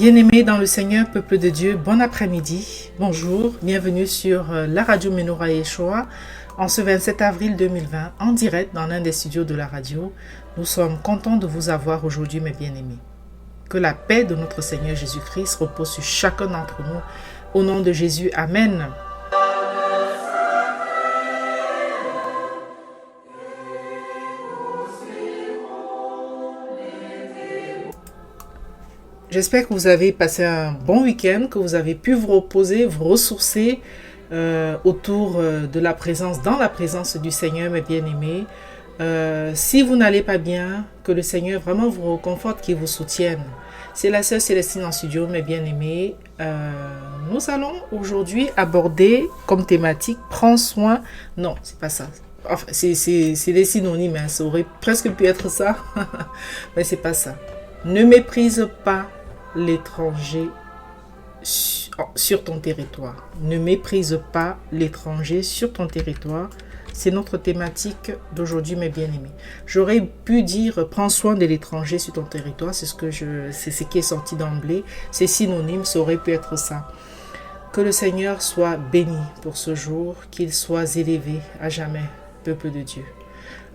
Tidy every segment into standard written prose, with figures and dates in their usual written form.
Bien-aimés dans le Seigneur, peuple de Dieu, bon après-midi, bonjour, bienvenue sur la radio Menorah Yeshua en ce 27 avril 2020, en direct dans l'un des studios de la radio. Nous sommes contents de vous avoir aujourd'hui, mes bien-aimés. Que la paix de notre Seigneur Jésus-Christ repose sur chacun d'entre nous. Au nom de Jésus, Amen. J'espère que vous avez passé un bon week-end, que vous avez pu vous reposer, vous ressourcer autour de la présence, dans la présence du Seigneur, mes bien-aimés. Si vous n'allez pas bien, que le Seigneur vraiment vous reconforte, qu'il vous soutienne. C'est la sœur Célestine en studio, mes bien-aimés. Nous allons aujourd'hui aborder comme thématique « Prends soin ». Non, c'est pas ça. Enfin, c'est des synonymes, hein. Ça aurait presque pu être ça, mais c'est pas ça. Ne méprise pas l'étranger sur ton territoire. Ne méprise pas l'étranger sur ton territoire. C'est notre thématique d'aujourd'hui, mes bien-aimés. J'aurais pu dire prends soin de l'étranger sur ton territoire. C'est ce qui est sorti d'emblée. C'est synonyme, ça aurait pu être ça. Que le Seigneur soit béni pour ce jour, qu'il soit élevé à jamais, peuple de Dieu.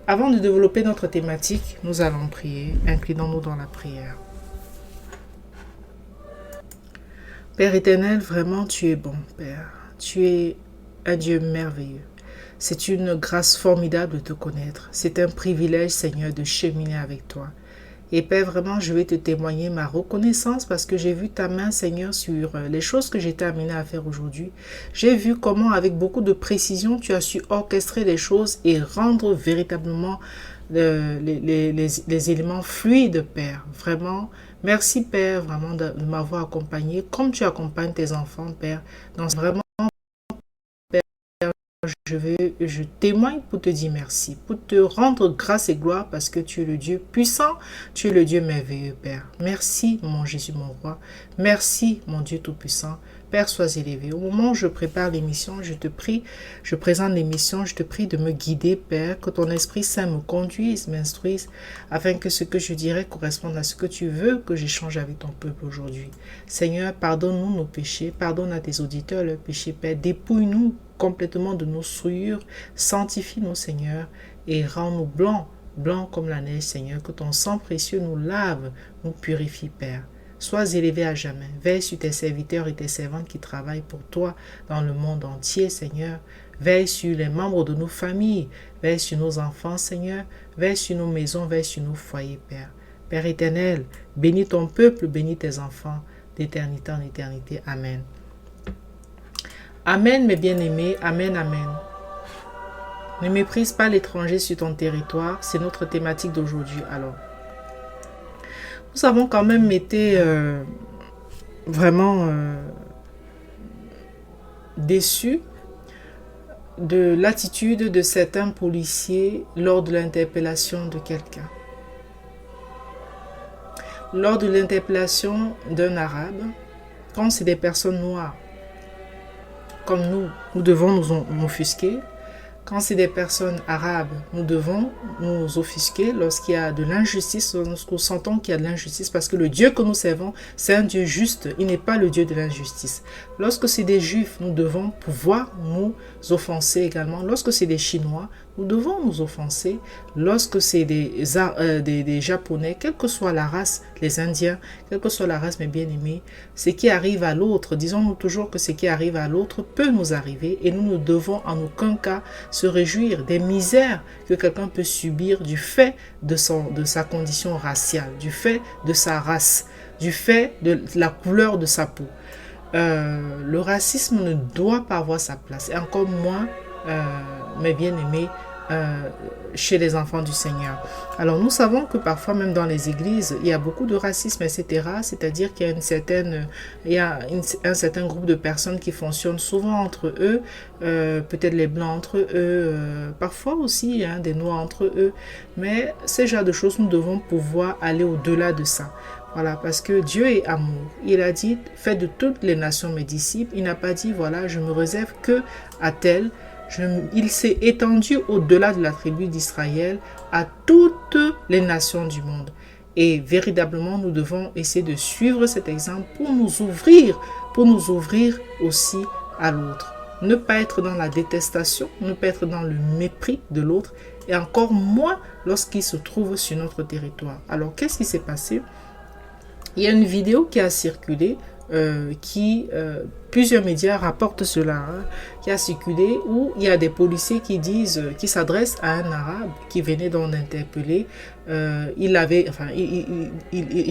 Avant de développer notre thématique, nous allons prier. Inclinons-nous dans la prière. Père éternel, vraiment tu es bon, Père. Tu es un Dieu merveilleux. C'est une grâce formidable de te connaître. C'est un privilège, Seigneur, de cheminer avec toi. Et Père, vraiment, je vais te témoigner ma reconnaissance parce que j'ai vu ta main, Seigneur, sur les choses que j'étais amenée à faire aujourd'hui. J'ai vu comment, avec beaucoup de précision, tu as su orchestrer les choses et rendre véritablement les éléments fluides, Père. Vraiment, merci, Père, vraiment de m'avoir accompagné comme tu accompagnes tes enfants, Père. Donc, vraiment, je témoigne pour te dire merci, pour te rendre grâce et gloire parce que tu es le Dieu puissant, tu es le Dieu merveilleux, Père. Merci, mon Jésus, mon roi. Merci, mon Dieu tout-puissant. Père, sois élevé. Au moment où je prépare l'émission, je te prie, je présente l'émission, je te prie de me guider, Père, que ton Esprit Saint me conduise, m'instruise, afin que ce que je dirai corresponde à ce que tu veux que j'échange avec ton peuple aujourd'hui. Seigneur, pardonne-nous nos péchés, pardonne à tes auditeurs leurs péchés, Père. Dépouille-nous complètement de nos souillures, sanctifie-nous, Seigneur, et rends-nous blancs, blancs comme la neige, Seigneur, que ton sang précieux nous lave, nous purifie, Père. Sois élevé à jamais. Veille sur tes serviteurs et tes servantes qui travaillent pour toi dans le monde entier, Seigneur. Veille sur les membres de nos familles. Veille sur nos enfants, Seigneur. Veille sur nos maisons, veille sur nos foyers, Père. Père éternel, bénis ton peuple, bénis tes enfants d'éternité en éternité. Amen. Amen, mes bien-aimés. Amen, amen. Ne méprise pas l'étranger sur ton territoire. C'est notre thématique d'aujourd'hui. Alors, nous avons quand même été vraiment déçus de l'attitude de certains policiers lors de l'interpellation de quelqu'un. Lors de l'interpellation d'un arabe, quand c'est des personnes noires, comme nous devons nous offusquer. Quand c'est des personnes arabes, nous devons nous offusquer lorsqu'il y a de l'injustice, lorsqu'nous sentons qu'il y a de l'injustice, parce que le Dieu que nous servons, c'est un Dieu juste, il n'est pas le Dieu de l'injustice. Lorsque c'est des Juifs, nous devons pouvoir nous offenser également. Lorsque c'est des Chinois, nous devons nous offenser. Lorsque c'est des Japonais, quelle que soit la race, les Indiens, quelle que soit la race, mes bien-aimés, ce qui arrive à l'autre, disons-nous toujours que ce qui arrive à l'autre peut nous arriver et nous ne devons en aucun cas se réjouir des misères que quelqu'un peut subir du fait de sa condition raciale, du fait de sa race, du fait de la couleur de sa peau. Le racisme ne doit pas avoir sa place, et encore moins, mes bien-aimés, chez les enfants du Seigneur. Alors nous savons que parfois même dans les églises il y a beaucoup de racisme, etc. C'est-à-dire qu'il y a un certain groupe de personnes qui fonctionnent souvent entre eux, peut-être les blancs entre eux, parfois aussi des noirs entre eux, mais ce genre de choses, nous devons pouvoir aller au-delà de ça. Voilà, parce que Dieu est amour. Il a dit, faites de toutes les nations mes disciples. Il n'a pas dit, voilà, je me réserve que à tel. Il s'est étendu au-delà de la tribu d'Israël à toutes les nations du monde. Et véritablement, nous devons essayer de suivre cet exemple pour nous ouvrir aussi à l'autre. Ne pas être dans la détestation, ne pas être dans le mépris de l'autre, et encore moins lorsqu'il se trouve sur notre territoire. Alors, qu'est-ce qui s'est passé? Il y a une vidéo qui a circulé, plusieurs médias rapportent cela, hein, qui a circulé, où il y a des policiers qui s'adressent à un arabe qui venait d'en interpeller. Il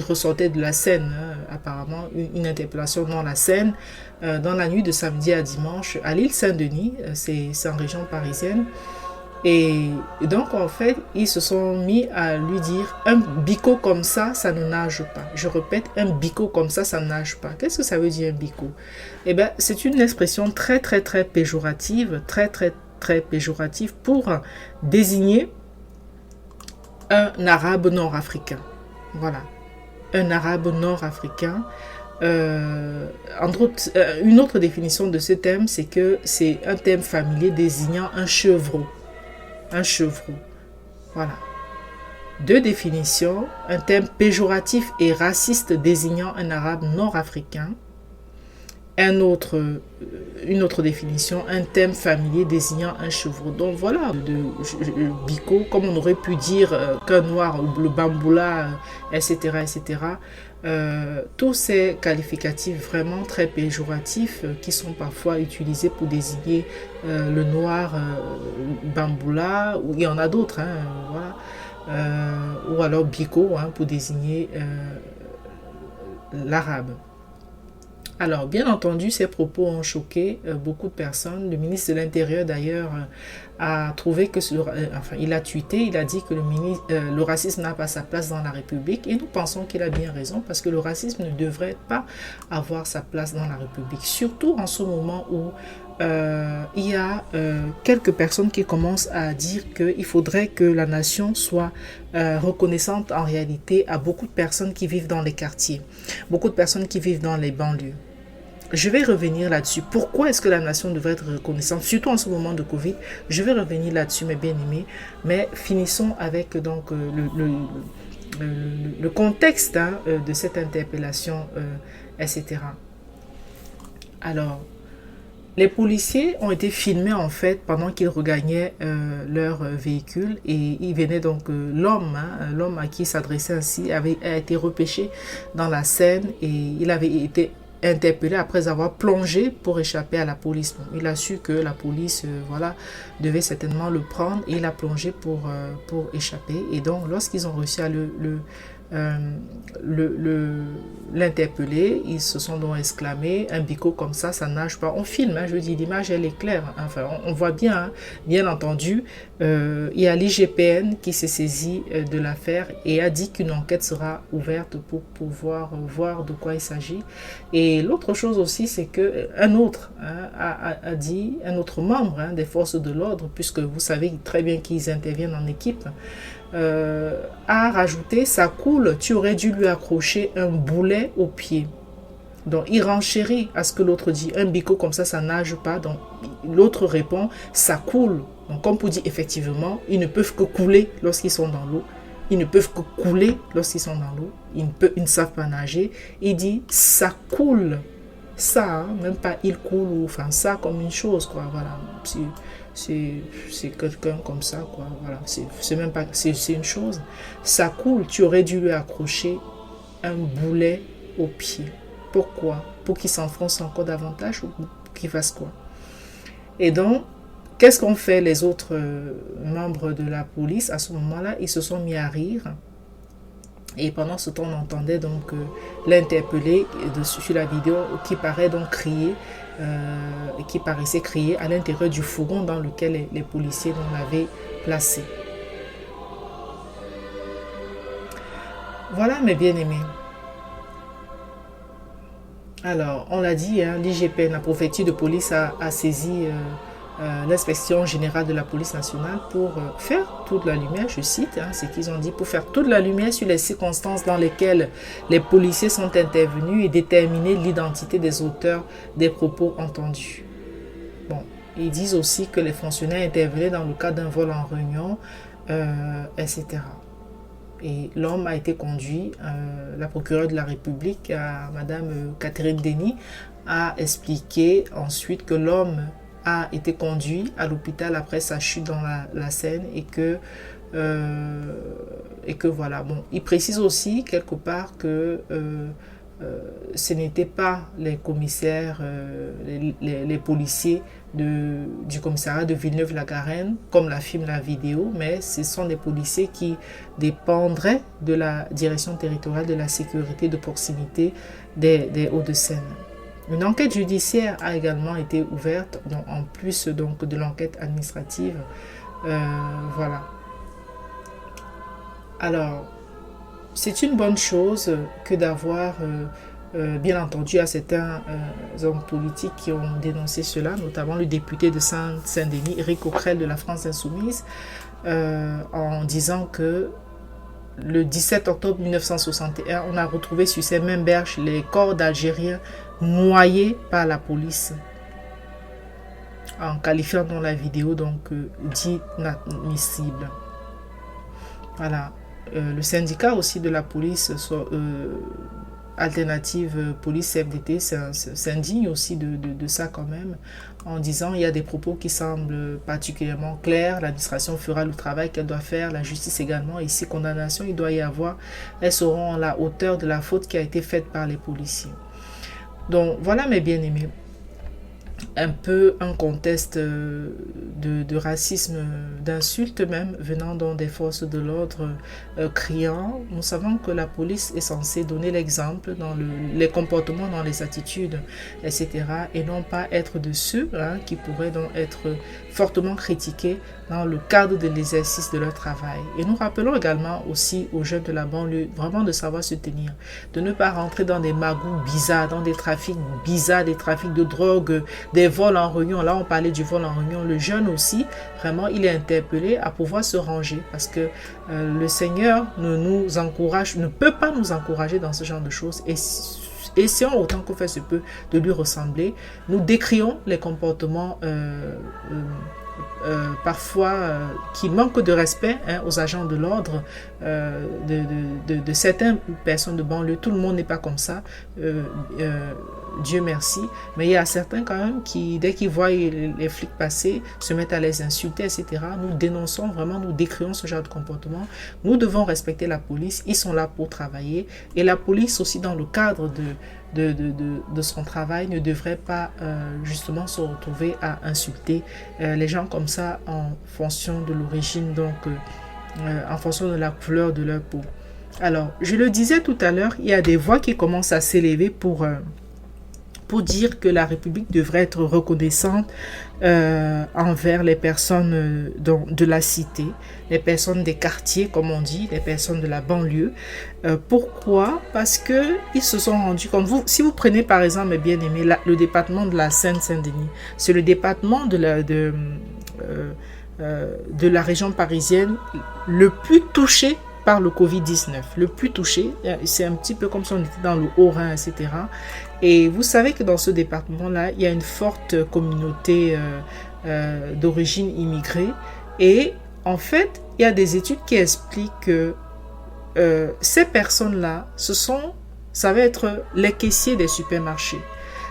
ressortait de la Seine, hein, apparemment une interpellation dans la Seine, dans la nuit de samedi à dimanche à l'île Saint-Denis, c'est en région parisienne. Et donc, en fait, ils se sont mis à lui dire un bico comme ça ne nage pas. Je répète, un bico comme ça ne nage pas. Qu'est-ce que ça veut dire un bico? Eh bien, c'est une expression très, très, très péjorative, très, très, très péjorative pour désigner un arabe nord-africain. Voilà. Un arabe nord-africain. Une autre définition de ce terme, c'est que c'est un terme familier désignant un chevreau. Un chevreau. Voilà. Deux définitions. Un terme péjoratif et raciste désignant un arabe nord-africain. Une autre définition. Un terme familier désignant un chevreau. Donc voilà, bico, comme on aurait pu dire qu'un noir, ou le bamboula, etc. etc. Tous ces qualificatifs vraiment très péjoratifs qui sont parfois utilisés pour désigner le noir, bamboula, ou il y en a d'autres, hein, voilà, ou alors bico, hein, pour désigner l'arabe. Alors, bien entendu, ces propos ont choqué beaucoup de personnes. Le ministre de l'Intérieur, d'ailleurs, a trouvé que... il a tweeté, il a dit que le racisme n'a pas sa place dans la République. Et nous pensons qu'il a bien raison, parce que le racisme ne devrait pas avoir sa place dans la République. Surtout en ce moment où il y a quelques personnes qui commencent à dire qu'il faudrait que la nation soit reconnaissante en réalité à beaucoup de personnes qui vivent dans les quartiers, beaucoup de personnes qui vivent dans les banlieues. Je vais revenir là-dessus. Pourquoi est-ce que la nation devrait être reconnaissante, surtout en ce moment de Covid? Je vais revenir là-dessus, mes bien-aimés. Mais finissons avec donc le contexte, hein, de cette interpellation, etc. Alors, les policiers ont été filmés en fait pendant qu'ils regagnaient leur véhicule, et ils venaient donc, l'homme à qui s'adressait ainsi a été repêché dans la Seine, et il avait été interpellé après avoir plongé pour échapper à la police. Bon, il a su que la police devait certainement le prendre, et il a plongé pour échapper. Et donc lorsqu'ils ont réussi à l'interpeller, ils se sont donc exclamés, un bico comme ça nage pas. On filme, hein, je dis, l'image elle est claire, enfin on voit bien, hein, bien entendu. Il y a l'IGPN qui s'est saisi de l'affaire et a dit qu'une enquête sera ouverte pour pouvoir voir de quoi il s'agit. Et l'autre chose aussi, c'est que un autre, hein, a dit, un autre membre, hein, des forces de l'ordre, puisque vous savez très bien qu'ils interviennent en équipe, a rajouté: ça coule, tu aurais dû lui accrocher un boulet au pied. Donc il renchérit à ce que l'autre dit, un bico comme ça nage pas. Donc l'autre répond: ça coule. Donc comme pour dire, effectivement, ils ne peuvent que couler lorsqu'ils sont dans l'eau. Ils ne peuvent que couler lorsqu'ils sont dans l'eau. Ils ne savent pas nager. Il dit: ça coule. Ça, hein, même pas il coule, ou enfin ça comme une chose, quoi. Voilà. C'est quelqu'un comme ça, quoi. Voilà. C'est même pas, c'est une chose. Ça coule, tu aurais dû lui accrocher un boulet au pied. Pourquoi? Pour qu'il s'enfonce encore davantage, ou pour qu'il fasse quoi? Et donc, qu'est-ce qu'ont fait les autres membres de la police? À ce moment-là, ils se sont mis à rire. Et pendant ce temps, on entendait donc l'interpellé sur la vidéo qui paraît donc crier, qui paraissait crier à l'intérieur du fourgon dans lequel les policiers l'avaient placé. Voilà, mes bien-aimés. Alors, on l'a dit, hein, l'IGPN, la préfecture de police, a saisi l'inspection générale de la police nationale pour faire toute la lumière, je cite, hein, ce qu'ils ont dit, pour faire toute la lumière sur les circonstances dans lesquelles les policiers sont intervenus et déterminer l'identité des auteurs des propos entendus. Bon, ils disent aussi que les fonctionnaires intervenaient dans le cadre d'un vol en réunion, etc. Et l'homme a été conduit, la procureure de la République, Madame Catherine Denis, a expliqué ensuite que l'homme a été conduit à l'hôpital après sa chute dans la Seine et que voilà. Bon, il précise aussi quelque part que ce n'étaient pas les commissaires, les policiers du commissariat de Villeneuve-la-Garenne, comme l'affirme la vidéo, mais ce sont des policiers qui dépendraient de la direction territoriale de la sécurité de proximité des Hauts-de-Seine. Une enquête judiciaire a également été ouverte, donc, en plus donc, de l'enquête administrative. Voilà. Alors, c'est une bonne chose que d'avoir, bien entendu, à certains hommes politiques qui ont dénoncé cela, notamment le député de Saint-Denis, Éric Coquerel de la France Insoumise, en disant que le 17 octobre 1961, on a retrouvé sur ces mêmes berges les corps d'Algériens noyés par la police, en qualifiant dans la vidéo donc d'inadmissible. Voilà. Le syndicat aussi de la police alternative police FDT s'indigne aussi de ça quand même, en disant il y a des propos qui semblent particulièrement clairs, l'administration fera le travail qu'elle doit faire, la justice également, et si condamnation il doit y avoir, elles seront à la hauteur de la faute qui a été faite par les policiers. Donc voilà mes bien-aimés, un peu un contexte de racisme, d'insultes même, venant donc des forces de l'ordre criant. Nous savons que la police est censée donner l'exemple dans les comportements, dans les attitudes, etc. et non pas être de ceux qui pourraient donc être fortement critiqués dans le cadre de l'exercice de leur travail. Et nous rappelons également aussi aux jeunes de la banlieue vraiment de savoir se tenir, de ne pas rentrer dans des magouilles bizarres, dans des trafics bizarres, des trafics de drogue, des vols en réunion. Là, on parlait du vol en réunion. Le jeune aussi, vraiment, il est interpellé à pouvoir se ranger parce que le Seigneur ne peut pas nous encourager dans ce genre de choses. Et essayons autant qu'on fait se peut de lui ressembler. Nous décrions les comportements parfois qui manquent de respect aux agents de l'ordre de certaines personnes de banlieue. Tout le monde n'est pas comme ça, Dieu merci, mais il y a certains quand même qui, dès qu'ils voient les flics passer, se mettent à les insulter, etc. Nous dénonçons vraiment, nous décrions ce genre de comportement. Nous devons respecter la police, ils sont là pour travailler, et la police aussi dans le cadre de son travail ne devrait pas justement se retrouver à insulter les gens comme ça en fonction de l'origine, donc en fonction de la couleur de leur peau. Alors, je le disais tout à l'heure, il y a des voix qui commencent à s'élever pour dire que la République devrait être reconnaissante envers les personnes de la cité, les personnes des quartiers, comme on dit, les personnes de la banlieue. Pourquoi? Parce qu'ils se sont rendus compte. Si vous prenez par exemple, mes bien-aimés, le département de la Seine-Saint-Denis, c'est le département de la région parisienne le plus touché par le Covid-19, le plus touché. C'est un petit peu comme si on était dans le Haut-Rhin, etc. Et vous savez que dans ce département-là, il y a une forte communauté d'origine immigrée. Et en fait, il y a des études qui expliquent que ces personnes-là, ça va être les caissiers des supermarchés.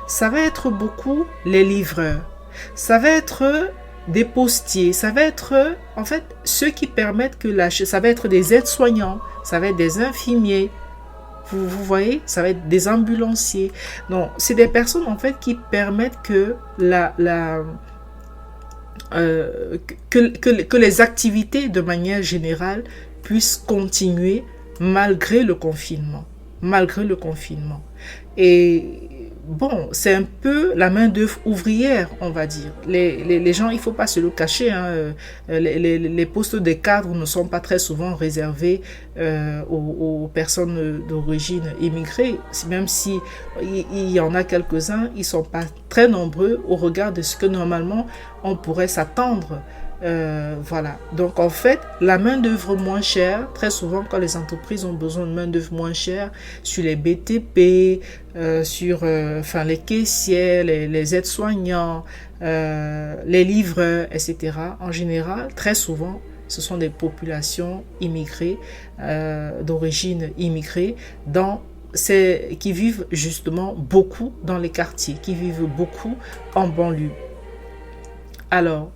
Ça va être beaucoup les livreurs. Ça va être des postiers. Ça va être, en fait, ceux qui permettent ça va être des aides-soignants. Ça va être des infirmiers. Vous voyez, ça va être des ambulanciers. Donc, c'est des personnes en fait qui permettent que que les activités de manière générale puissent continuer malgré le confinement. Malgré le confinement. Et bon, c'est un peu la main-d'œuvre ouvrière, on va dire. Les gens, il ne faut pas se le cacher, les postes de cadres ne sont pas très souvent réservés aux personnes d'origine immigrée, même si il y en a quelques-uns, ils ne sont pas très nombreux au regard de ce que normalement on pourrait s'attendre. Voilà, donc en fait la main d'œuvre moins chère, très souvent quand les entreprises ont besoin de main d'œuvre moins chère sur les BTP, sur les caissiers, les aides-soignants, les livreurs, etc. En général, très souvent, ce sont des populations immigrées, d'origine immigrée, qui vivent justement beaucoup dans les quartiers, qui vivent beaucoup en banlieue. Alors,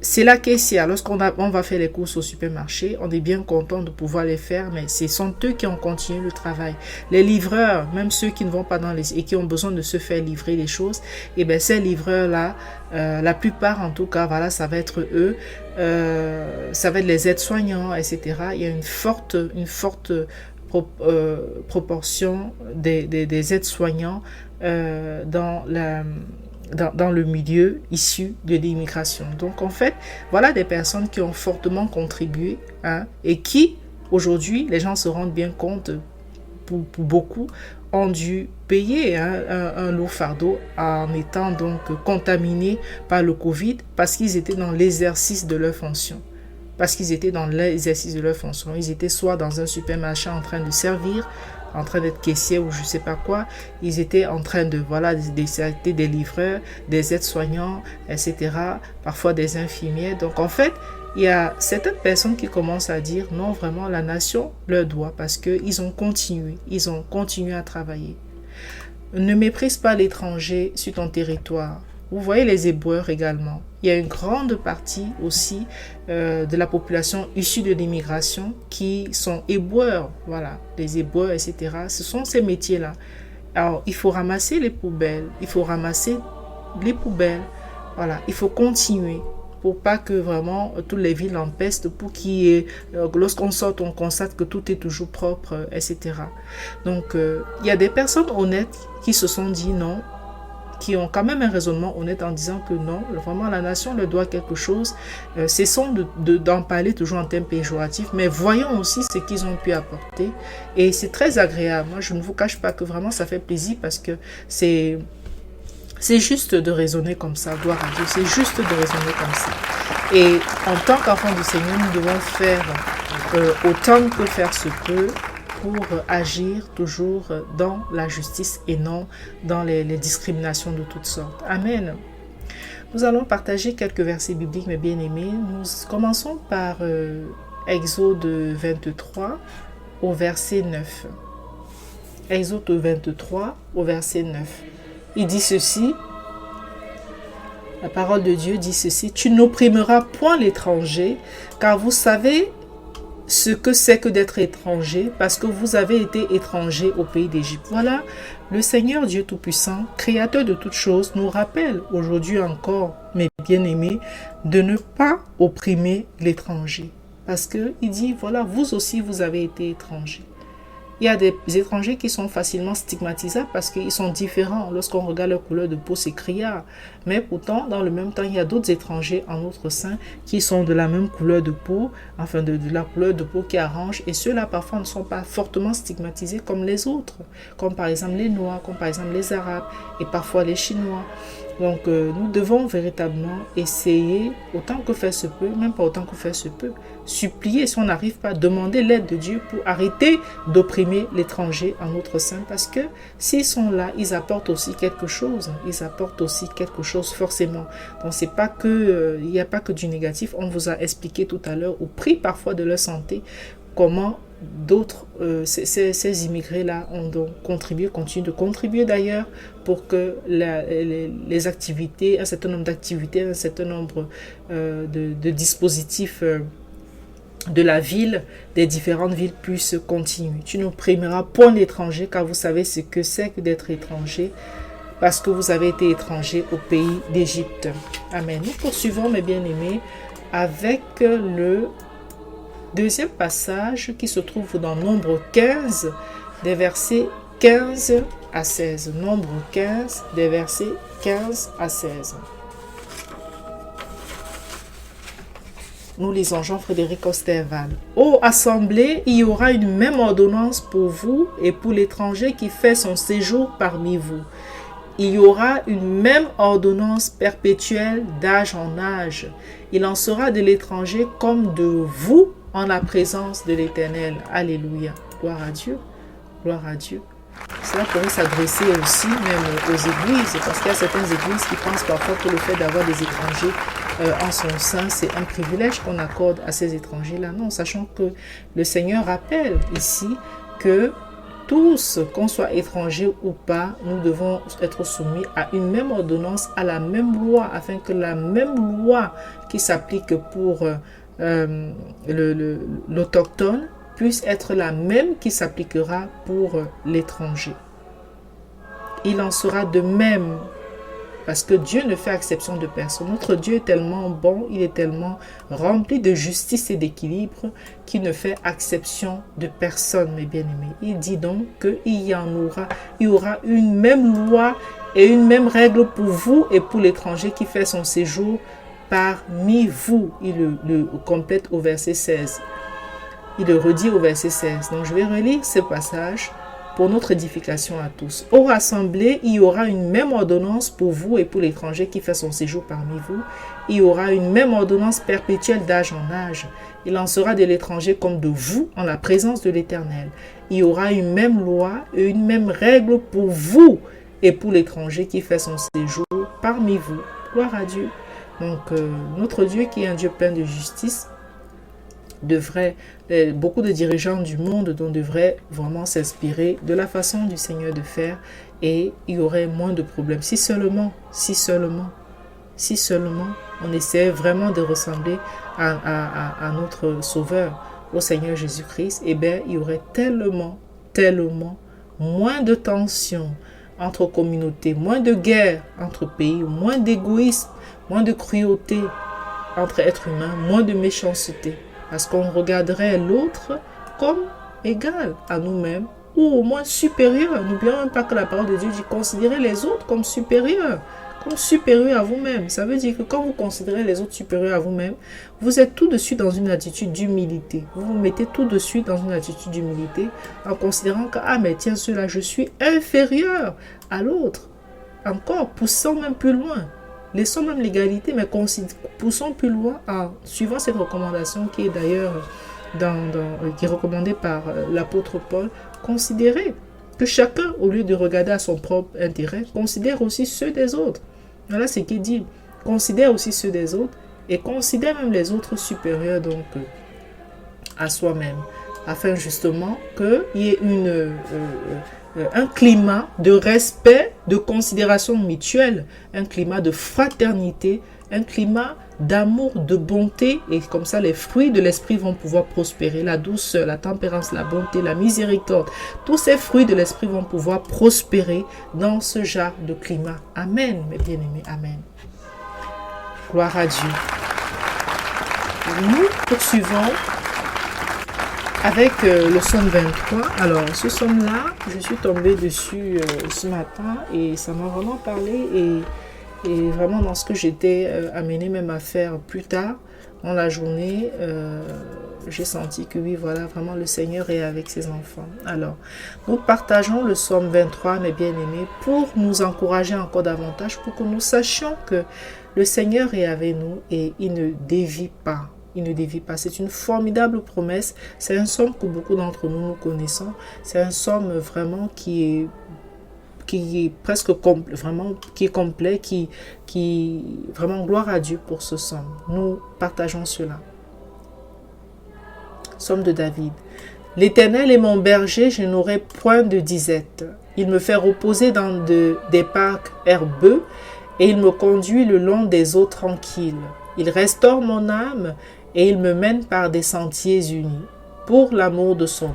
c'est la caissière. Lorsqu'on va faire les courses au supermarché, on est bien content de pouvoir les faire, mais ce sont eux qui ont continué le travail. Les livreurs, même ceux qui ne vont pas et qui ont besoin de se faire livrer les choses, et bien ces livreurs-là, la plupart en tout cas, voilà, ça va être eux, ça va être les aides-soignants, etc. Il y a une forte proportion des aides-soignants dans le milieu issu de l'immigration. Donc en fait, voilà des personnes qui ont fortement contribué, hein, et qui, aujourd'hui, les gens se rendent bien compte, pour beaucoup, ont dû payer, hein, un lourd fardeau en étant donc contaminés par le Covid parce qu'ils étaient dans l'exercice de leur fonction. Ils étaient soit dans un supermarché en train de servir, en train d'être caissier ou je sais pas quoi. Ils étaient en train de, voilà, c'était des livreurs, des aides-soignants, etc. Parfois des infirmières. Donc en fait, il y a certaines personnes qui commencent à dire non, vraiment la nation leur doit parce qu'ils ont continué à travailler. Ne méprise pas l'étranger sur ton territoire. Vous voyez les éboueurs également. Il y a une grande partie aussi de la population issue de l'immigration qui sont éboueurs. Voilà, les éboueurs, etc. Ce sont ces métiers-là. Alors, il faut ramasser les poubelles. Voilà, il faut continuer pour pas que vraiment toutes les villes empestent, pour qu'il y ait, lorsqu'on sort, on constate que tout est toujours propre, etc. Donc, il y a des personnes honnêtes qui se sont dit non, qui ont quand même un raisonnement honnête en disant que non, vraiment la nation leur doit quelque chose. Cessons d'en parler toujours en termes péjoratifs, mais voyons aussi ce qu'ils ont pu apporter. Et c'est très agréable. Moi, je ne vous cache pas que vraiment ça fait plaisir parce que c'est juste de raisonner comme ça, gloire à Dieu, c'est juste de raisonner comme ça. Et en tant qu'enfants du Seigneur, nous devons faire autant que faire se peut pour agir toujours dans la justice et non dans les discriminations de toutes sortes. Amen. Nous allons partager quelques versets bibliques, mes bien-aimés. Nous commençons par Exode 23 au verset 9. Exode 23 au verset 9. Il dit ceci, la parole de Dieu dit ceci: tu n'opprimeras point l'étranger, car vous savez ce que c'est que d'être étranger, parce que vous avez été étranger au pays d'Égypte. Voilà, le Seigneur Dieu Tout-Puissant, créateur de toutes choses, nous rappelle aujourd'hui encore, mes bien-aimés, de ne pas opprimer l'étranger. Parce qu'il dit, voilà, vous aussi, vous avez été étrangers. Il y a des étrangers qui sont facilement stigmatisables parce qu'ils sont différents. Lorsqu'on regarde leur couleur de peau, c'est criard. Mais pourtant, dans le même temps, il y a d'autres étrangers en notre sein qui sont de la même couleur de peau, enfin de la couleur de peau qui arrange. Et ceux-là, parfois, ne sont pas fortement stigmatisés comme les autres. Comme par exemple les Noirs, comme par exemple les Arabes et parfois les Chinois. Donc, nous devons véritablement essayer, autant que faire se peut, même pas autant que faire se peut, supplier, si on n'arrive pas, demander l'aide de Dieu pour arrêter d'opprimer l'étranger en notre sein, parce que s'ils sont là, ils apportent aussi quelque chose, forcément. Donc, c'est pas que, il n'y a pas que du négatif. On vous a expliqué tout à l'heure, au prix parfois de leur santé, comment d'autres, ces immigrés-là ont donc contribué, continuent de contribuer d'ailleurs pour que les activités, un certain nombre d'activités, un certain nombre de dispositifs de la ville, des différentes villes puissent continuer. Tu n'opprimeras point l'étranger, car vous savez ce que c'est que d'être étranger, parce que vous avez été étranger au pays d'Égypte. Amen. Nous poursuivons, mes bien-aimés, avec le deuxième passage qui se trouve dans Nombre 15, des versets 15 à 16. Nombre 15, des versets 15 à 16. Nous lisons Jean-Frédéric Osterval. Ô assemblée, il y aura une même ordonnance pour vous et pour l'étranger qui fait son séjour parmi vous. Il y aura une même ordonnance perpétuelle d'âge en âge. Il en sera de l'étranger comme de vous en la présence de l'Éternel. Alléluia. Gloire à Dieu. Gloire à Dieu. Cela pourrait s'adresser aussi même aux églises, parce qu'il y a certaines églises qui pensent parfois que le fait d'avoir des étrangers en son sein, c'est un privilège qu'on accorde à ces étrangers-là. Non, sachant que le Seigneur rappelle ici que tous, qu'on soit étrangers ou pas, nous devons être soumis à une même ordonnance, à la même loi, afin que la même loi qui s'applique pour l'autochtone puisse être la même qui s'appliquera pour l'étranger. Il en sera de même, parce que Dieu ne fait exception de personne. Notre Dieu est tellement bon, il est tellement rempli de justice et d'équilibre qu'il ne fait exception de personne, mes bien-aimés. Il dit donc qu'il y aura une même loi et une même règle pour vous et pour l'étranger qui fait son séjour parmi vous. Il le complète au verset 16. Il le redit au verset 16. Donc je vais relire ce passage pour notre édification à tous. Au rassemblé, il y aura une même ordonnance pour vous et pour l'étranger qui fait son séjour parmi vous. Il y aura une même ordonnance perpétuelle d'âge en âge. Il en sera de l'étranger comme de vous en la présence de l'Éternel. Il y aura une même loi et une même règle pour vous et pour l'étranger qui fait son séjour parmi vous. Gloire à Dieu. Donc notre Dieu qui est un Dieu plein de justice, beaucoup de dirigeants du monde devraient vraiment s'inspirer de la façon du Seigneur de faire, et il y aurait moins de problèmes. Si seulement on essaie vraiment de ressembler à notre Sauveur, au Seigneur Jésus-Christ, eh bien, il y aurait tellement moins de tensions entre communautés, moins de guerres entre pays, moins d'égoïsme, moins de cruauté entre êtres humains, moins de méchanceté. Parce qu'on regarderait l'autre comme égal à nous-mêmes ou au moins supérieur. N'oublions même pas que la parole de Dieu dit considérez les autres comme supérieurs à vous-même. Ça veut dire que quand vous considérez les autres supérieurs à vous-même, vous êtes tout de suite dans une attitude d'humilité. Vous vous mettez tout de suite dans une attitude d'humilité en considérant que ah mais tiens, cela, je suis inférieur à l'autre. Encore, poussons même plus loin. Laissons même l'égalité, mais poussons plus loin en suivant cette recommandation qui est d'ailleurs qui est recommandée par l'apôtre Paul. Considérez que chacun, au lieu de regarder à son propre intérêt, considère aussi ceux des autres. Voilà ce qu'il dit. Considère aussi ceux des autres et considère même les autres supérieurs donc à soi-même, afin justement qu'il y ait un climat de respect, de considération mutuelle, un climat de fraternité, un climat d'amour, de bonté, et comme ça les fruits de l'esprit vont pouvoir prospérer, la douceur, la tempérance, la bonté, la miséricorde, tous ces fruits de l'esprit vont pouvoir prospérer dans ce genre de climat. Amen, mes bien-aimés, amen. Gloire à Dieu. Nous poursuivons avec le psaume 23. Alors, ce psaume-là, je suis tombée dessus ce matin et ça m'a vraiment parlé et vraiment dans ce que j'étais amenée même à faire plus tard dans la journée, j'ai senti que oui, voilà, vraiment le Seigneur est avec ses enfants. Alors, nous partageons le psaume 23, mes bien-aimés, pour nous encourager encore davantage, pour que nous sachions que le Seigneur est avec nous et il ne dévie pas. Il ne dévie pas. C'est une formidable promesse. C'est un psaume que beaucoup d'entre nous connaissons. C'est un psaume vraiment qui est presque complet, vraiment qui est complet, qui vraiment gloire à Dieu pour ce psaume. Nous partageons cela. Psaume de David. L'Éternel est mon berger, je n'aurai point de disette. Il me fait reposer dans des parcs herbeux et il me conduit le long des eaux tranquilles. Il restaure mon âme et il me mène par des sentiers unis, pour l'amour de son nom.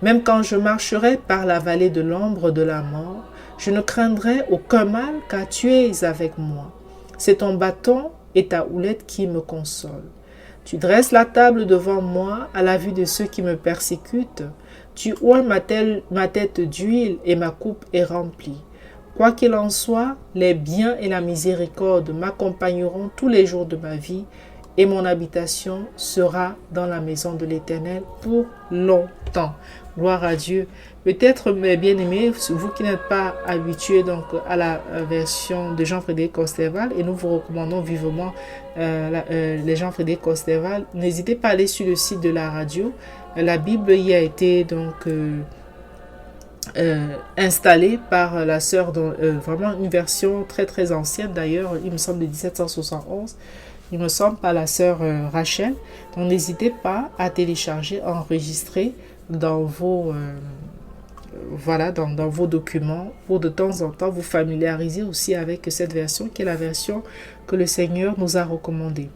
Même quand je marcherai par la vallée de l'ombre de la mort, je ne craindrai aucun mal, car tu es avec moi. C'est ton bâton et ta houlette qui me consolent. Tu dresses la table devant moi à la vue de ceux qui me persécutent. Tu oins ma tête d'huile et ma coupe est remplie. Quoi qu'il en soit, les biens et la miséricorde m'accompagneront tous les jours de ma vie et mon habitation sera dans la maison de l'Éternel pour longtemps. Gloire à Dieu. Peut-être, mes bien-aimés, vous qui n'êtes pas habitués donc à la version de Jean-Frédéric Costerval, et nous vous recommandons vivement les Jean-Frédéric Costerval, n'hésitez pas à aller sur le site de la radio. La Bible y a été donc installé par la sœur, vraiment une version très très ancienne d'ailleurs, il me semble de 1771, il me semble, par la sœur Rachel. Donc n'hésitez pas à télécharger, à enregistrer dans vos, voilà, dans vos documents pour de temps en temps vous familiariser aussi avec cette version qui est la version que le Seigneur nous a recommandée.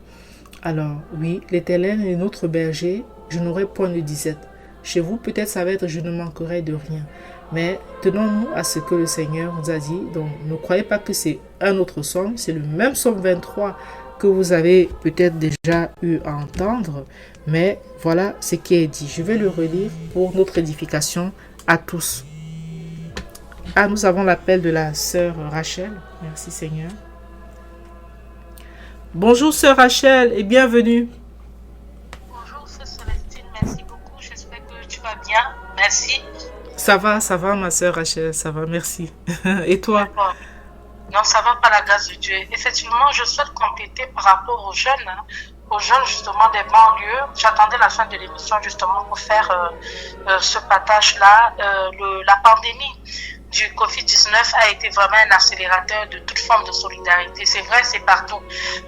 Alors oui, l'Éternel est notre berger, je n'aurai point de disette. Chez vous, peut-être ça va être je ne manquerai de rien. Mais tenons-nous à ce que le Seigneur nous a dit. Donc ne croyez pas que c'est un autre psaume, c'est le même psaume 23 que vous avez peut-être déjà eu à entendre. Mais voilà ce qui est dit. Je vais le relire pour notre édification à tous. Ah, nous avons l'appel de la sœur Rachel. Merci Seigneur. Bonjour sœur Rachel et bienvenue. Bonjour, c'est Célestine, merci beaucoup. J'espère que tu vas bien. Merci. Ça va ma sœur Rachel, ça va, merci. Et toi? D'accord. Non, ça va par la grâce de Dieu. Effectivement, je souhaite compléter par rapport aux jeunes justement des banlieues. J'attendais la fin de l'émission justement pour faire ce partage-là. La pandémie du Covid-19 a été vraiment un accélérateur de toute forme de solidarité. C'est vrai, c'est partout.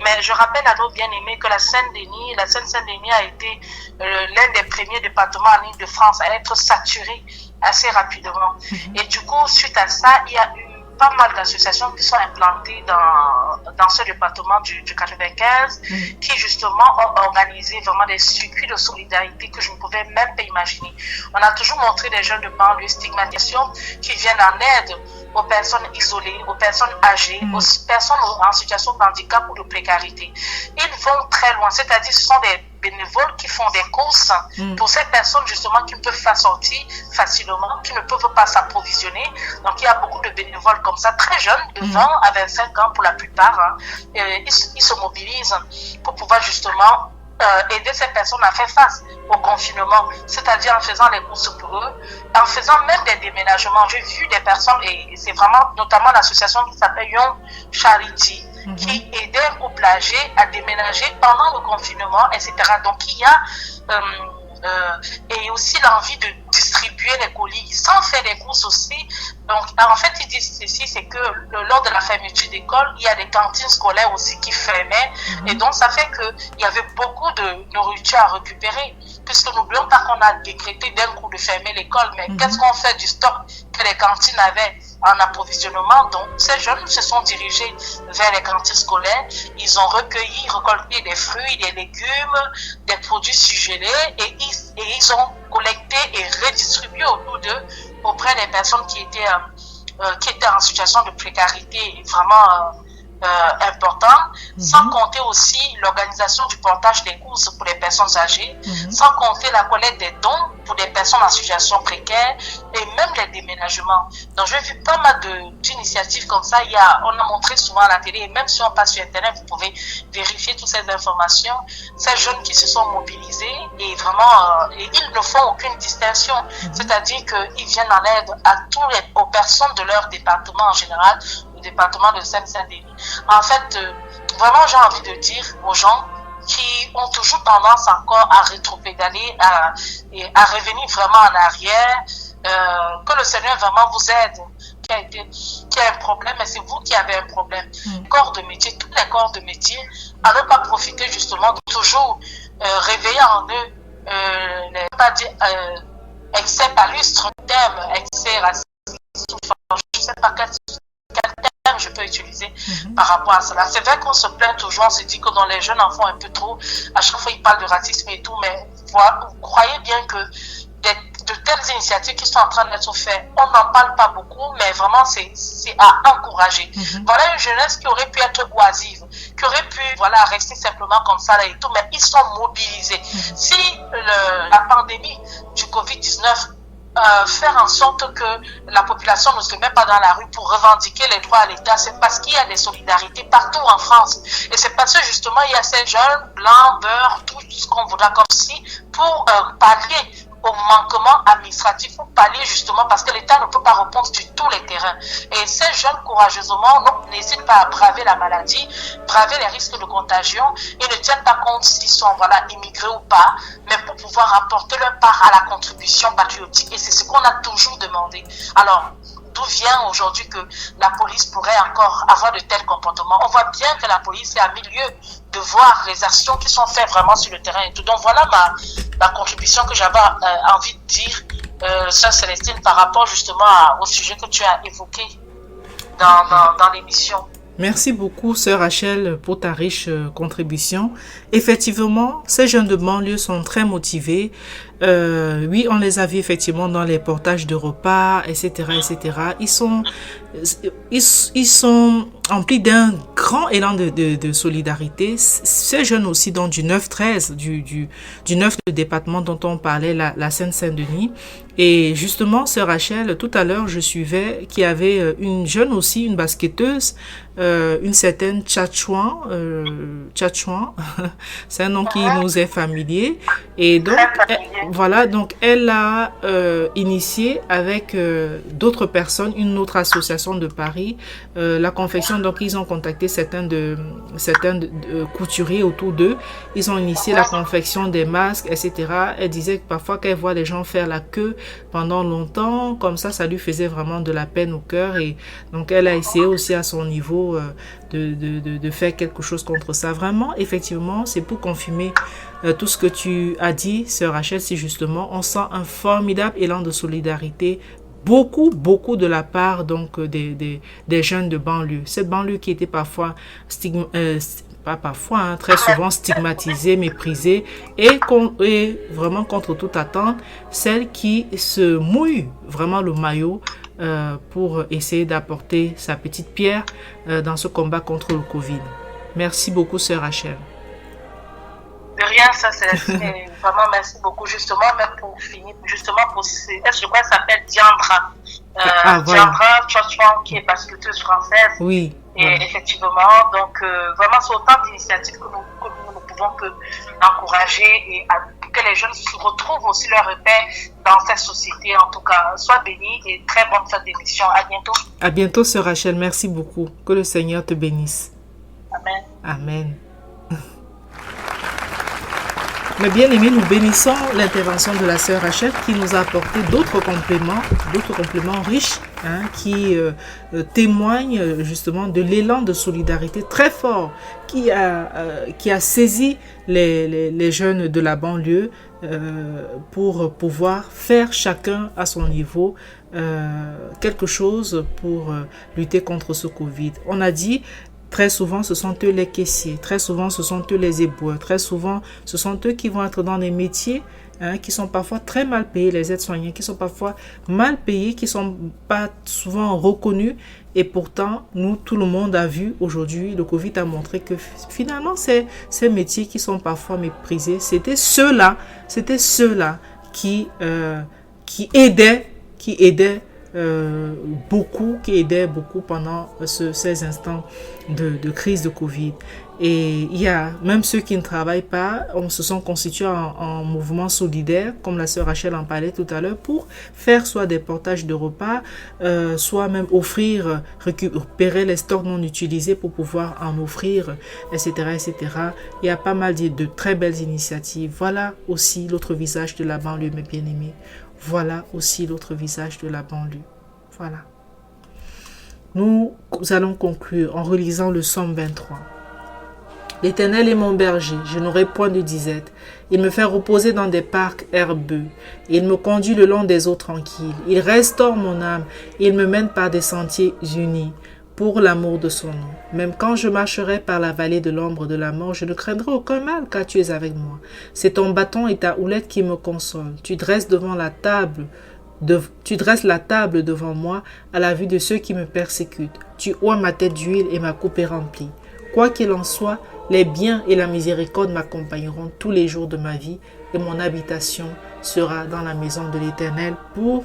Mais je rappelle à nos bien-aimés que la Seine-Saint-Denis a été l'un des premiers départements en Île-de-France à être saturé assez rapidement. Et du coup, suite à ça, il y a eu pas mal d'associations qui sont implantées dans ce département du 95 qui justement ont organisé vraiment des circuits de solidarité que je ne pouvais même pas imaginer. On a toujours montré des jeunes de banlieue stigmatisation qui viennent en aide aux personnes isolées, aux personnes âgées, aux personnes en situation de handicap ou de précarité. Ils vont très loin, c'est-à-dire ce sont des bénévoles qui font des courses pour ces personnes justement qui ne peuvent pas sortir facilement, qui ne peuvent pas s'approvisionner. Donc il y a beaucoup de bénévoles comme ça, très jeunes, de 20 à 25 ans pour la plupart. Ils se mobilisent pour pouvoir justement aider ces personnes à faire face au confinement, c'est-à-dire en faisant les courses pour eux, en faisant même des déménagements. J'ai vu des personnes, et c'est vraiment notamment l'association qui s'appelle Young Charity, qui aidait un couple âgé à déménager pendant le confinement, etc. Donc il y a et aussi l'envie de distribuer les colis sans faire des courses aussi. Donc en fait ils disent ceci, c'est que lors de la fermeture d'école, il y a des cantines scolaires aussi qui fermaient, et donc ça fait qu'il y avait beaucoup de nourriture à récupérer, puisque n'oublions pas qu'on a décrété d'un coup de fermer l'école, mais qu'est-ce qu'on fait du stock que les cantines avaient en approvisionnement? Donc ces jeunes se sont dirigés vers les cantines scolaires, ils ont récolté des fruits, des légumes, des produits surgelés, et ils ont collecté et redistribué autour d'eux auprès des personnes qui étaient en situation de précarité vraiment important, sans compter aussi l'organisation du portage des courses pour les personnes âgées, sans compter la collecte des dons pour des personnes en situation précaire et même les déménagements. Donc j'ai vu pas mal d'initiatives comme ça. On a montré souvent à la télé, et même si on passe sur internet, vous pouvez vérifier toutes ces informations. Ces jeunes qui se sont mobilisés et vraiment et ils ne font aucune distinction, c'est-à-dire qu'ils viennent en aide aux personnes de leur département en général, département de Seine-Saint-Denis. En fait, vraiment, j'ai envie de dire aux gens qui ont toujours tendance encore à rétropédaler, à revenir vraiment en arrière, que le Seigneur vraiment vous aide, qui a un problème, mais c'est vous qui avez un problème. Corps de métier, tous les corps de métier, à ne pas profiter justement de toujours réveiller en eux pas dire excès palustre, terme, excès raciste, je ne sais pas quel terme je peux utiliser par rapport à cela. C'est vrai qu'on se plaint toujours, on se dit que dans les jeunes enfants un peu trop, à chaque fois ils parlent de racisme et tout, mais vous croyez bien que de telles initiatives qui sont en train d'être faites, on n'en parle pas beaucoup, mais vraiment c'est à encourager. Voilà une jeunesse qui aurait pu être oisive, qui aurait pu rester simplement comme ça là et tout, mais ils sont mobilisés. Si la pandémie du Covid-19 faire en sorte que la population ne se met pas dans la rue pour revendiquer les droits à l'État, c'est parce qu'il y a des solidarités partout en France. Et c'est parce que justement, il y a ces jeunes, blancs, beurre, tout ce qu'on voudra comme si, pour pallier au manquement administratif pour pallier justement parce que l'État ne peut pas répondre sur tous les terrains. Et ces jeunes courageusement n'hésitent pas à braver la maladie, braver les risques de contagion et ne tiennent pas compte s'ils sont immigrés ou pas, mais pour pouvoir apporter leur part à la contribution patriotique. Et c'est ce qu'on a toujours demandé. Alors, d'où vient aujourd'hui que la police pourrait encore avoir de tels comportements? On voit bien que la police est à milieu de voir les actions qui sont faites vraiment sur le terrain et tout. Donc voilà ma contribution que j'avais envie de dire, sœur Célestine, par rapport justement au sujet que tu as évoqué dans l'émission. Merci beaucoup, sœur Rachel, pour ta riche contribution. Effectivement, ces jeunes de banlieue sont très motivés. Oui, on les a vus effectivement dans les portages de repas, etc., etc. Ils sont emplis d'un grand élan de solidarité. Ces jeunes aussi, donc du 9-13, du 9 le département dont on parlait, la Seine-Saint-Denis. Et justement, sœur Rachel, tout à l'heure, je suivais qu'il y avait une jeune aussi, une basketteuse, une certaine Tchatchouan, c'est un nom qui nous est familier. Et donc, voilà, donc elle a initié avec d'autres personnes, une autre association de Paris, la confection. Donc, ils ont contacté certains couturiers autour d'eux. Ils ont initié la confection des masques, etc. Elle disait que parfois, quand elle voit les gens faire la queue pendant longtemps, comme ça lui faisait vraiment de la peine au cœur. Et donc, elle a essayé aussi à son niveau de faire quelque chose contre ça. Vraiment, effectivement, c'est pour confirmer tout ce que tu as dit, sœur Rachel, si justement, on sent un formidable élan de solidarité, beaucoup de la part donc des jeunes de banlieue. Cette banlieue qui était parfois très souvent stigmatisée, méprisée et vraiment contre toute attente, celle qui se mouille vraiment le maillot pour essayer d'apporter sa petite pierre dans ce combat contre le Covid. Merci beaucoup, sœur Rachel. De rien, ça c'est vraiment merci beaucoup. Justement, même pour finir, justement pour je crois que ça s'appelle Diandra. Voilà. Diandra Tchatchouan, qui est basketteuse française. Oui. Et voilà. effectivement, donc vraiment c'est autant d'initiatives que nous ne pouvons que encourager et que les jeunes se retrouvent aussi leur repère dans cette société. En tout cas, sois bénis et très bonne fin d'émission. À bientôt. À bientôt, sœur Rachel. Merci beaucoup. Que le Seigneur te bénisse. Amen. Amen. Mais bien aimés, nous bénissons l'intervention de la sœur Rachel qui nous a apporté d'autres compléments riches qui témoignent justement de l'élan de solidarité très fort qui a saisi les jeunes de la banlieue pour pouvoir faire chacun à son niveau quelque chose pour lutter contre ce Covid. On a dit très souvent, ce sont eux les caissiers. Très souvent, ce sont eux les éboueurs. Très souvent, ce sont eux qui vont être dans des métiers qui sont parfois très mal payés. Les aides-soignants qui sont parfois mal payés, qui sont pas souvent reconnus. Et pourtant, nous, tout le monde a vu aujourd'hui, le Covid a montré que finalement, ces métiers qui sont parfois méprisés, c'était ceux-là qui aidaient beaucoup pendant ces instants de crise de Covid. Et il y a même ceux qui ne travaillent pas, on se sont constitués en mouvement solidaire, comme la sœur Rachel en parlait tout à l'heure, pour faire soit des portages de repas, soit même récupérer les stocks non utilisés pour pouvoir en offrir, etc., etc. Il y a pas mal de très belles initiatives. Voilà aussi l'autre visage de la banlieue, mes bien-aimés. Voilà aussi l'autre visage de la banlieue. Voilà. Nous allons conclure en relisant le psaume 23. L'Éternel est mon berger, je n'aurai point de disette. Il me fait reposer dans des parcs herbeux. Il me conduit le long des eaux tranquilles. Il restaure mon âme. Il me mène par des sentiers unis. Pour l'amour de son nom. Même quand je marcherai par la vallée de l'ombre de la mort, je ne craindrai aucun mal, car tu es avec moi. C'est ton bâton et ta houlette qui me consolent. Tu dresses la table devant moi à la vue de ceux qui me persécutent. Tu oins ma tête d'huile et ma coupe est remplie. Quoi qu'il en soit, les biens et la miséricorde m'accompagneront tous les jours de ma vie et mon habitation sera dans la maison de l'Éternel pour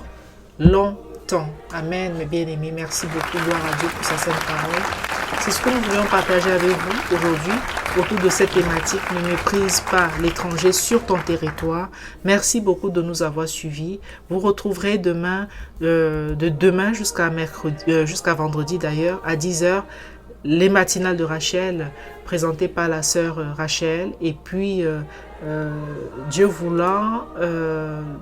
longtemps. Amen, mes bien-aimés. Merci beaucoup, gloire à Dieu pour sa sainte parole. C'est ce que nous voulions partager avec vous aujourd'hui. autour de cette thématique. Ne méprise pas l'étranger sur ton territoire. Merci beaucoup de nous avoir suivis. Vous retrouverez demain, de demain jusqu'à vendredi d'ailleurs, à 10h, les matinales de Rachel, présentées par la sœur Rachel. Et puis, Dieu voulant,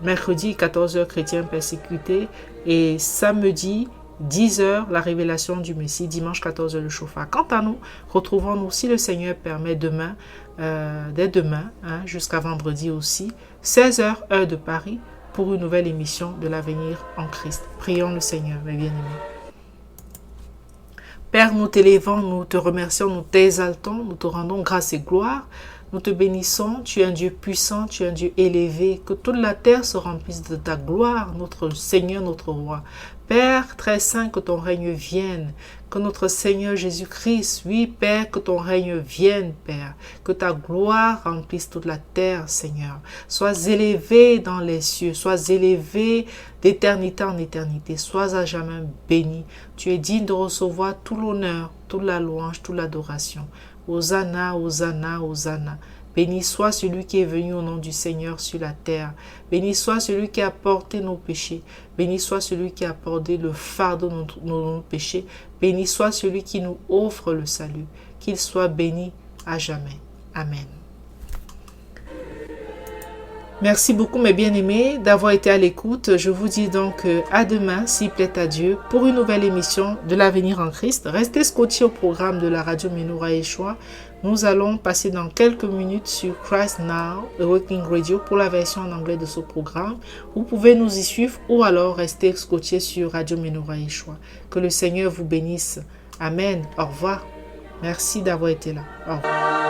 mercredi 14h, chrétiens persécutés. Et samedi 10h, la révélation du Messie. Dimanche 14h, le chauffard. Quant à nous, retrouvons-nous, si le Seigneur permet, demain, dès demain, jusqu'à vendredi aussi, 16h, heure de Paris, pour une nouvelle émission de l'avenir en Christ. Prions le Seigneur, mes bien-aimés. Père, nous t'élévons, nous te remercions, nous t'exaltons, nous te rendons grâce et gloire. Nous te bénissons, tu es un Dieu puissant, tu es un Dieu élevé, que toute la terre se remplisse de ta gloire, notre Seigneur, notre Roi. Père très saint, que ton règne vienne, que notre Seigneur Jésus-Christ, oui Père, que ton règne vienne, Père, que ta gloire remplisse toute la terre, Seigneur. Sois élevé dans les cieux, sois élevé d'éternité en éternité, sois à jamais béni. Tu es digne de recevoir tout l'honneur, toute la louange, toute l'adoration. Hosanna, Hosanna, Hosanna. Béni soit celui qui est venu au nom du Seigneur sur la terre. Béni soit celui qui a porté nos péchés. Béni soit celui qui a porté le fardeau de nos péchés. Béni soit celui qui nous offre le salut. Qu'il soit béni à jamais. Amen. Merci beaucoup mes bien-aimés d'avoir été à l'écoute. Je vous dis donc à demain, s'il plaît à Dieu, pour une nouvelle émission de l'avenir en Christ. Restez scotchés au programme de la radio Menorah Yeshua. Nous allons passer dans quelques minutes sur Christ Now, Awakening Radio, pour la version en anglais de ce programme. Vous pouvez nous y suivre ou alors rester scotchés sur radio Menorah Yeshua. Que le Seigneur vous bénisse. Amen. Au revoir. Merci d'avoir été là. Au revoir.